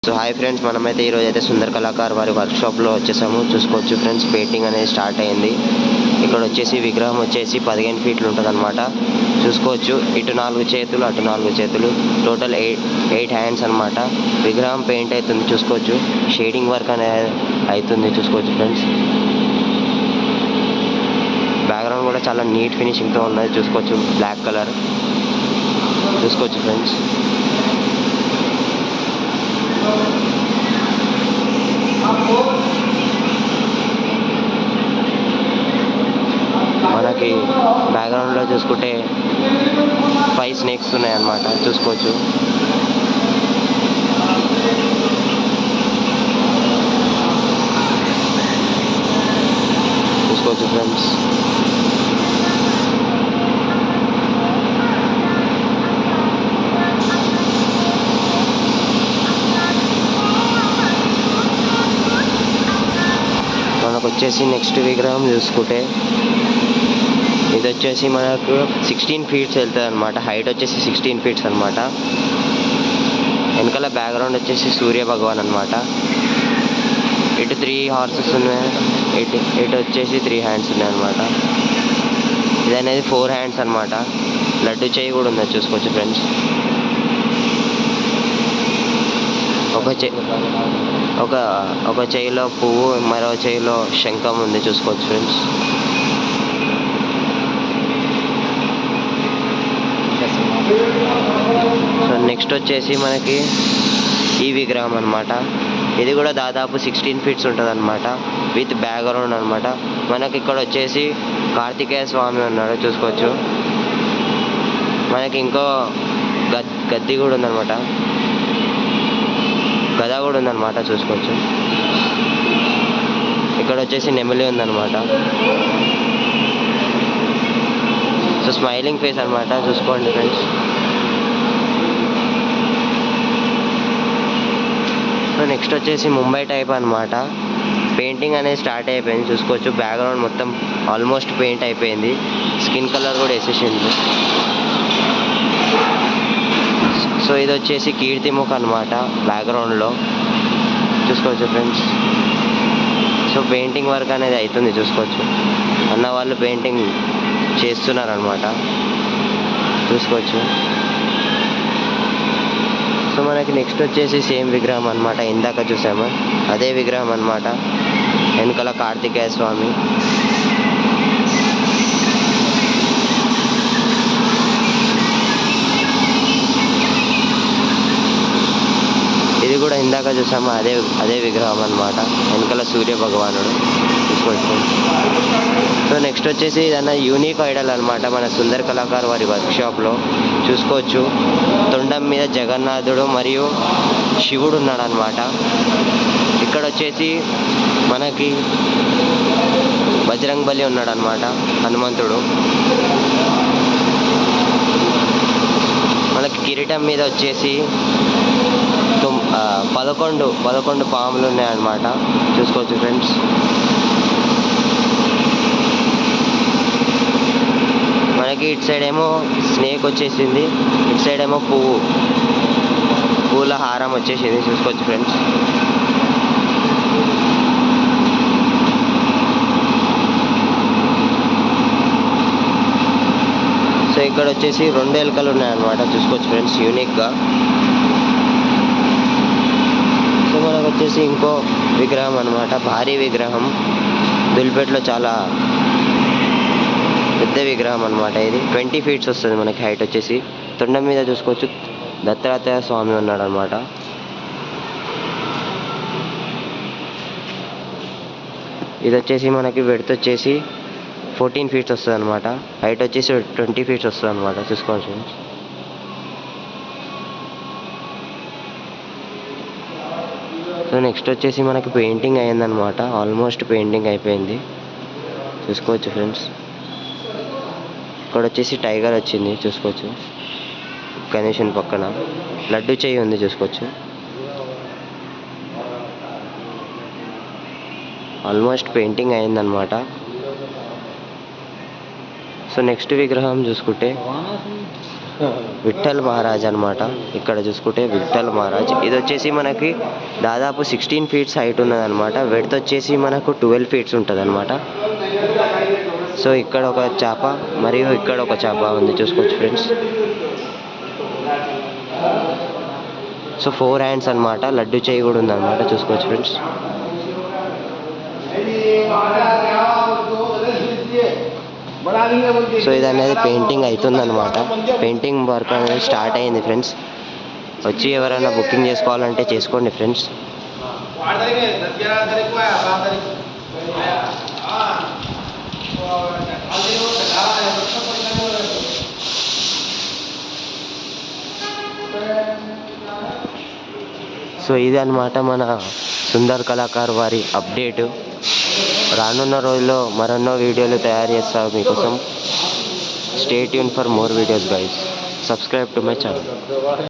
So hi friends, మనమైతే ఈరోజు అయితే సుందర్ కళాకార్ వారి వర్క్షాప్లో వచ్చేసాము. చూసుకోవచ్చు ఫ్రెండ్స్, పెయింటింగ్ అనేది స్టార్ట్ అయింది. ఇక్కడ వచ్చేసి విగ్రహం వచ్చేసి 15 ఫీట్లు ఉంటుంది అనమాట. చూసుకోవచ్చు, ఇటు 4 చేతులు అటు 4 చేతులు, టోటల్ 8 హ్యాండ్స్ అనమాట. విగ్రహం పెయింట్ అవుతుంది. చూసుకోవచ్చు, షేడింగ్ వర్క్ అనేది అవుతుంది. చూసుకోవచ్చు ఫ్రెండ్స్, బ్యాక్గ్రౌండ్ కూడా చాలా నీట్ ఫినిషింగ్తో ఉన్నది. చూసుకోవచ్చు, బ్లాక్ కలర్. చూసుకోవచ్చు ఫ్రెండ్స్, మనకి బ్యాక్గ్రౌండ్లో చూసుకుంటే 5 స్నేక్స్ ఉన్నాయన్నమాట. చూసుకోవచ్చు, ఫ్రెండ్స్. మనకు వచ్చేసి నెక్స్ట్ విగ్రహం చూసుకుంటే ఇది వచ్చేసి మనకు 16 ఫీట్స్ వెళ్తుంది అనమాట. హైట్ వచ్చేసి 16 ఫీట్స్ అనమాట. వెనకాల బ్యాక్గ్రౌండ్ వచ్చేసి సూర్య భగవాన్ అనమాట. ఇటు 3 హార్సెస్ ఉన్నాయి, ఇటు వచ్చేసి 3 హ్యాండ్స్ ఉన్నాయి అనమాట. ఇది అనేది 4 హ్యాండ్స్ అనమాట. లడ్డు చేయి కూడా ఉంది, చూసుకోవచ్చు ఫ్రెండ్స్. ఒక చేయిలో పువ్వు, మరో చేయిలో శంఖం ఉంది. చూసుకోవచ్చు ఫ్రెండ్స్. సో నెక్స్ట్ వచ్చేసి మనకి ఈ విగ్రహం అనమాట. ఇది కూడా దాదాపు 16 ఫీట్స్ ఉంటుంది అనమాట, విత్ బ్యాక్గ్రౌండ్ అనమాట. మనకి ఇక్కడ వచ్చేసి కార్తికేయ స్వామి ఉన్నాడు. చూసుకోవచ్చు, మనకి ఇంకో గద్ది కూడా ఉందన్నమాట, గద కూడా ఉందన్నమాట. చూసుకోవచ్చు, ఇక్కడ వచ్చేసి నెమలి ఉందన్నమాట. సో స్మైలింగ్ ఫేస్ అనమాట. చూసుకోండి ఫ్రెండ్స్. సో నెక్స్ట్ వచ్చేసి ముంబై టైప్ అనమాట. పెయింటింగ్ అనేది స్టార్ట్ అయిపోయింది. చూసుకోవచ్చు, బ్యాక్గ్రౌండ్ మొత్తం ఆల్మోస్ట్ పెయింట్ అయిపోయింది. స్కిన్ కలర్ కూడా వేసేసింది. సో ఇది వచ్చేసి కీర్తిముఖ్ అనమాట బ్యాక్గ్రౌండ్లో. చూసుకోవచ్చు ఫ్రెండ్స్. సో పెయింటింగ్ వర్క్ అనేది అవుతుంది. చూసుకోవచ్చు, అన్న వాళ్ళు పెయింటింగ్ చేస్తున్నారనమాట. చూసుకోవచ్చు. సో మనకి నెక్స్ట్ వచ్చేసి సేమ్ విగ్రహం అనమాట, ఇందాక చూసాము అదే విగ్రహం అనమాట. వెనకాల కార్తికేయ స్వామి. ఇది కూడా ఇందాక చూసాము అదే విగ్రహం అనమాట. వెనకాల సూర్య భగవానుడు. చూసుకోవచ్చు. సో నెక్స్ట్ వచ్చేసి ఏదన్నా యూనిక్ ఐడల్ అనమాట మన సుందర్ కళాకార్ వారి వర్క్షాప్లో. చూసుకోవచ్చు, తొండం మీద జగన్నాథుడు మరియు శివుడు ఉన్నాడు అనమాట. ఇక్కడ వచ్చేసి మనకి బజరంగ్ బలి ఉన్నాడు అనమాట, హనుమంతుడు. మనకి కిరీటం మీద వచ్చేసి 11 పాములు ఉన్నాయన్నమాట. చూసుకోవచ్చు ఫ్రెండ్స్. మనకి ఇటు సైడ్ ఏమో స్నేక్ వచ్చేసింది, ఇటు సైడ్ ఏమో పూల హారం వచ్చేసింది. చూసుకోవచ్చు ఫ్రెండ్స్. సో ఇక్కడ వచ్చేసి 2 ఎలుకలు ఉన్నాయన్నమాట. చూసుకోవచ్చు ఫ్రెండ్స్, యూనిక్గా. సో మనకు వచ్చేసి ఇంకో విగ్రహం అనమాట, భారీ విగ్రహం. దుల్పేటలో చాలా పెద్ద విగ్రహం అనమాట. ఇది 20 ఫీట్స్ వస్తుంది మనకి హైట్ వచ్చేసి. తొండం మీద చూసుకోవచ్చు దత్తాత్రేయ స్వామి ఉన్నాడు అనమాట. ఇది వచ్చేసి మనకి విడ్త్ వచ్చేసి 14 ఫీట్స్ వస్తుంది అనమాట. హైట్ వచ్చేసి 20 ఫీట్స్ వస్తుంది అనమాట. చూసుకోవచ్చు. సో నెక్స్ట్ వచ్చేసి మనకి పెయింటింగ్ అయిందనమాట. ఆల్మోస్ట్ పెయింటింగ్ అయిపోయింది. చూసుకోవచ్చు ఫ్రెండ్స్. ఇక్కడ వచ్చేసి టైగర్ వచ్చింది. చూసుకోవచ్చు, గణేశుని పక్కన లడ్డు చేయి ఉంది. చూసుకోవచ్చు, ఆల్మోస్ట్ పెయింటింగ్ అయిందనమాట. సో నెక్స్ట్ విగ్రహం చూసుకుంటే విఠల్ మహారాజ్ అనమాట. ఇక్కడ చూసుకుంటే విఠల్ మహారాజ్. ఇది వచ్చేసి మనకి దాదాపు 16 ఫీట్స్ హైట్ ఉన్నదన్నమాట. వెడ్త్ వచ్చేసి మనకు 12 ఫీట్స్ ఉంటుంది అనమాట. సో ఇక్కడ ఒక చేప మరియు ఇక్కడ ఒక చేప ఉంది, చూసుకోవచ్చు ఫ్రెండ్స్. సో 4 హ్యాండ్స్ అనమాట. లడ్డు చేయి కూడా ఉందన్నమాట, చూసుకోవచ్చు ఫ్రెండ్స్. సో ఇది అనేది పెయింటింగ్ అవుతుందన్నమాట. పెయింటింగ్ వర్క్ అనేది స్టార్ట్ అయింది ఫ్రెండ్స్. వచ్చి ఎవరైనా బుకింగ్ చేసుకోవాలంటే చేసుకోండి ఫ్రెండ్స్. సో ఇది అన్నమాట మన సుందర్ కళాకార్ వారి అప్డేటు. రానున్న రోజుల్లో మరెన్నో వీడియోలు తయారు చేస్తాను మీకోసం. Stay tune for more videos guys. Subscribe to my channel.